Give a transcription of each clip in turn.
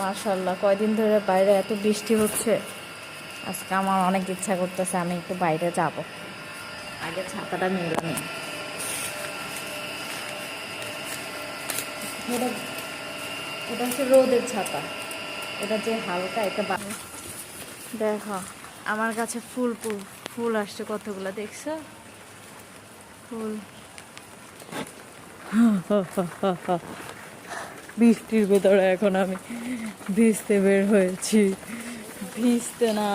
মাশাআল্লাহ, কয়দিন ধরে বাইরে এত বৃষ্টি হচ্ছে, আজকে আমার অনেক ইচ্ছা করতেছে আমি একটু বাইরে যাব। আগে ছাতাটা নিলাম। এটা এটা হচ্ছে রোদের ছাতা, এটা যে হালকা এটা দেখো আমার কাছে ফুল ফুল ফুল আসছে কতগুলো, দেখছো ফুল। বৃষ্টির ভেতরে এখন আমি ভিজতে বের হয়েছি, ভিজতে না,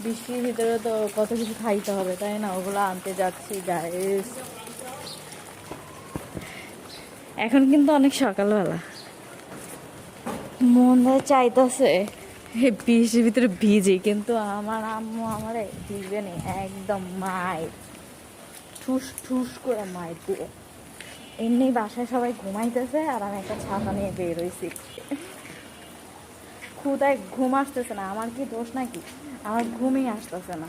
বৃষ্টির ভিতরে তো কত কিছু খাইতে হবে তাই না, ওগুলো আনতে যাচ্ছি গাইস। এখন কিন্তু অনেক সকালবেলা, মনে চাইতেছে বৃষ্টির ভিতরে ভিজি, কিন্তু আমার আম্মু আমারে ভিজবে নি, একদম মায়ের ঠুস ঠুস করে মায়ের দিয়ে। এমনি বাসায় সবাই ঘুমাইতেছে আর আমি একটা ছাতা নিয়ে বের হয়েছি। ক্ষুদায় ঘুম আসতেছে না, আমার কি দোষ নাকি, আমার ঘুমই আসতেছে না।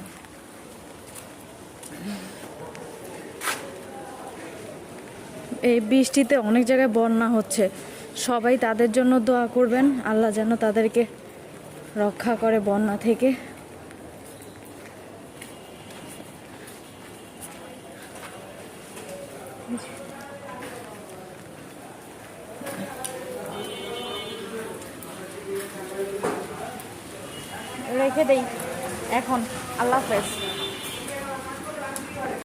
এই বৃষ্টিতে অনেক জায়গায় বন্যা হচ্ছে, সবাই তাদের জন্য দোয়া করবেন, আল্লাহ যেন তাদেরকে রক্ষা করে বন্যা থেকে। রেখে দেই এখন, আল্লাহ হাফেজ।